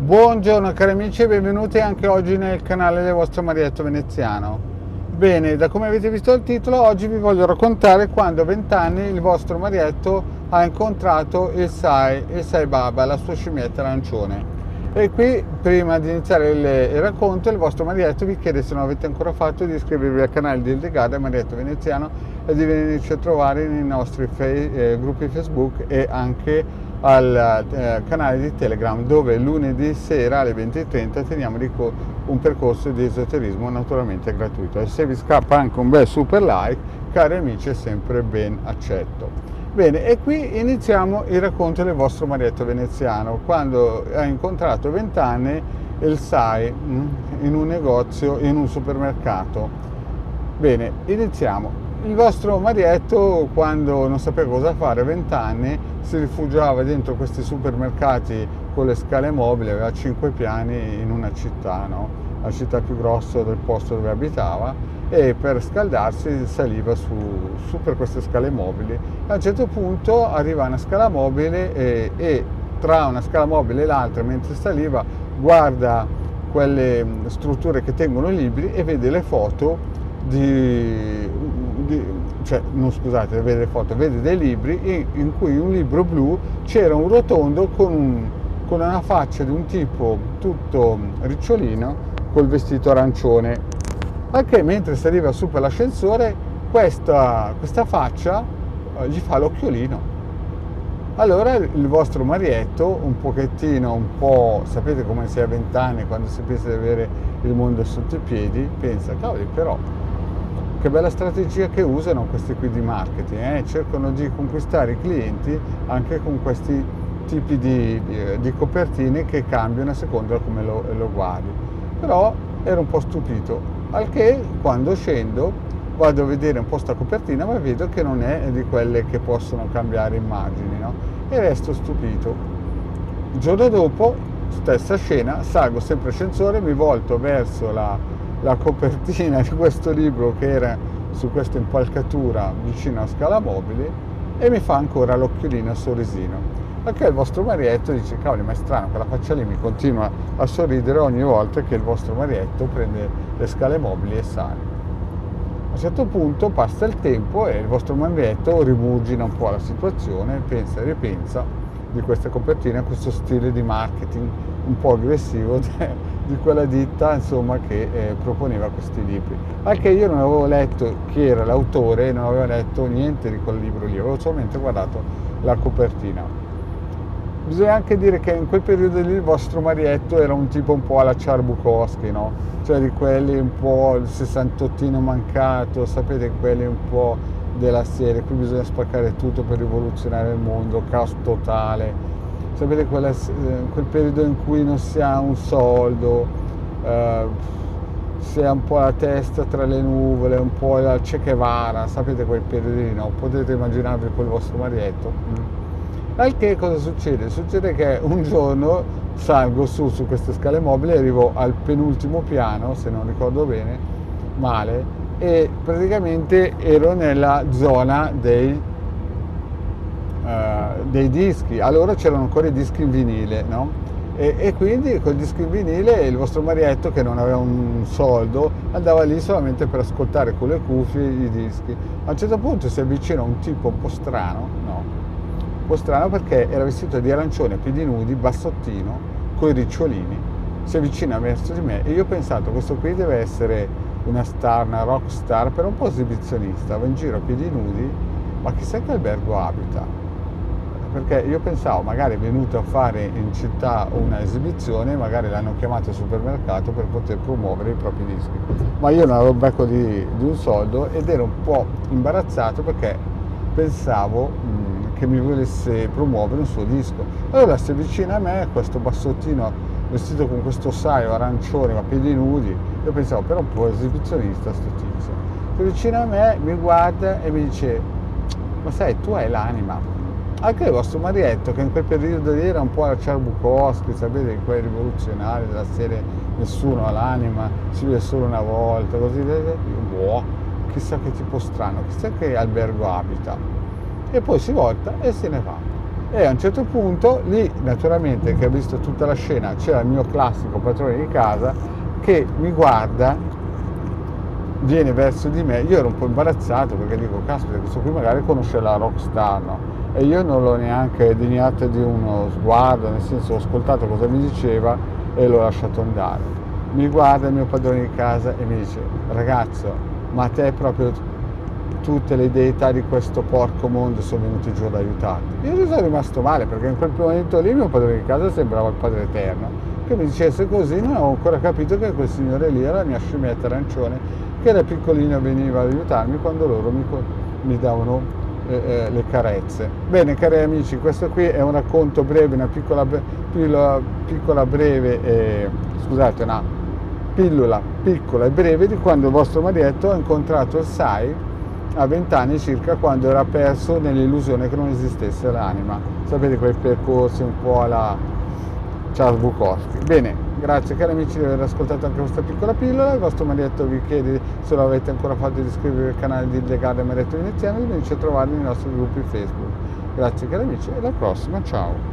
Buongiorno cari amici e benvenuti anche oggi nel canale del vostro Marietto Veneziano. Bene, da come avete visto il titolo, oggi vi voglio raccontare quando a 20 anni il vostro Marietto ha incontrato il Sai Baba, la sua scimmietta arancione. E qui, prima di iniziare il racconto, il vostro Marietto vi chiede, se non avete ancora fatto, di iscrivervi al canale di Ildegada Marietto Veneziano e di venirci a trovare nei nostri gruppi Facebook e anche al canale di Telegram, dove lunedì sera alle 20:30 teniamo un percorso di esoterismo naturalmente gratuito, e se vi scappa anche un bel super like, cari amici, è sempre ben accetto. Bene, e qui iniziamo il racconto del vostro Marietto Veneziano, quando ha incontrato a 20 anni il Sai in un negozio, in un supermercato. Bene, iniziamo. Il vostro Marietto, quando non sapeva cosa fare a 20 anni, si rifugiava dentro questi supermercati con le scale mobili, aveva 5 piani in una città, no? La città più grossa del posto dove abitava, e per scaldarsi saliva su per queste scale mobili. A un certo punto arriva una scala mobile e tra una scala mobile e l'altra, mentre saliva, guarda quelle strutture che tengono i libri e vede le foto vede le foto, vede dei libri in cui un libro blu c'era un rotondo con una faccia di un tipo tutto ricciolino col vestito arancione, anche mentre saliva su per l'ascensore questa faccia gli fa l'occhiolino. Allora il vostro Marietto, sapete come si è a 20 anni quando si pensa di avere il mondo sotto i piedi, pensa, cavoli, però che bella strategia che usano questi qui di marketing, cercano di conquistare i clienti anche con questi tipi di copertine che cambiano a seconda come lo guardi. Però ero un po' stupito, al che quando scendo vado a vedere un po' sta copertina, ma vedo che non è di quelle che possono cambiare immagini, no? E resto stupito. Il giorno dopo, stessa scena, salgo sempre ascensore, mi volto verso la copertina di questo libro che era su questa impalcatura vicino a scala mobile e mi fa ancora l'occhiolino a sorrisino. Perché il vostro Marietto dice, cavoli, ma è strano, quella faccia lì mi continua a sorridere ogni volta che il vostro Marietto prende le scale mobili e sale. A un certo punto passa il tempo e il vostro Marietto rimugina un po' la situazione, pensa e ripensa di questa copertina, questo stile di marketing un po' aggressivo di quella ditta, insomma, che proponeva questi libri. Anche io non avevo letto chi era l'autore, non avevo letto niente di quel libro lì, avevo solamente guardato la copertina. Bisogna anche dire che in quel periodo lì il vostro Marietto era un tipo un po' alla Charles Bukowski, no? Cioè di quelli un po' il sessantottino mancato, sapete, quelli un po' della serie, qui bisogna spaccare tutto per rivoluzionare il mondo, caos totale. Sapete quel periodo in cui non si ha un soldo, si ha un po' la testa tra le nuvole, un po' la Che Guevara, sapete quel periodo lì, no? Potete immaginarvi quel vostro Marietto. Al che cosa succede? Succede che un giorno salgo su queste scale mobili, arrivo al penultimo piano, se non ricordo bene, male, e praticamente ero nella zona dei dischi. Allora c'erano ancora i dischi in vinile, no? E quindi col disco in vinile il vostro Marietto, che non aveva un soldo, andava lì solamente per ascoltare con le cuffie i dischi. A un certo punto si avvicina un tipo un po' strano, no? Un po' strano perché era vestito di arancione, a piedi nudi, bassottino, coi ricciolini. Si avvicina verso di me e io ho pensato, questo qui deve essere una star, una rock star, però un po' esibizionista, va in giro a piedi nudi, ma chissà che albergo abita? Perché io pensavo, magari è venuto a fare in città una esibizione, magari l'hanno chiamato al supermercato per poter promuovere i propri dischi. Ma io non avevo becco di un soldo ed ero un po' imbarazzato perché pensavo che mi volesse promuovere un suo disco. Allora si avvicina a me, questo bassottino vestito con questo saio arancione, ma piedi nudi. Io pensavo, però un po' esibizionista sto tizio. Si avvicina a me, mi guarda e mi dice, ma sai, tu hai l'anima. Anche il vostro Marietto, che in quel periodo lì era un po' la Charles Bukowski, sapete, quei rivoluzionari della serie Nessuno ha l'anima, si vede solo una volta, così. Io, chissà che tipo strano, chissà che albergo abita. E poi si volta e se ne va. E a un certo punto, lì naturalmente che ha visto tutta la scena, c'era il mio classico padrone di casa che mi guarda, viene verso di me, io ero un po' imbarazzato perché dico, caspita, questo qui magari conosce la rockstar, no? E io non l'ho neanche degnato di uno sguardo, nel senso ho ascoltato cosa mi diceva e l'ho lasciato andare. Mi guarda il mio padrone di casa e mi dice, ragazzo, ma a te proprio tutte le deità di questo porco mondo sono venuti giù ad aiutarti. Io ci sono rimasto male perché in quel momento lì mio padrone di casa sembrava il Padre Eterno, che mi dicesse così. Non avevo ancora capito che quel signore lì era la mia scimmietta arancione che da piccolino veniva ad aiutarmi quando loro mi davano le carezze. Bene, cari amici, questo qui è un racconto breve, una piccola breve, scusate, una pillola piccola e breve di quando il vostro marietto ha incontrato il Sai a 20 anni circa, quando era perso nell'illusione che non esistesse l'anima. Sapete, quei percorsi un po' alla Charles Bukowski. Bene, grazie cari amici di aver ascoltato anche questa piccola pillola. Il vostro marietto vi chiede, se lo avete ancora fatto, di iscrivervi al canale di Legale Marietto Veneziano e di venirci a trovare nei nostri gruppi Facebook. Grazie cari amici e alla prossima, ciao!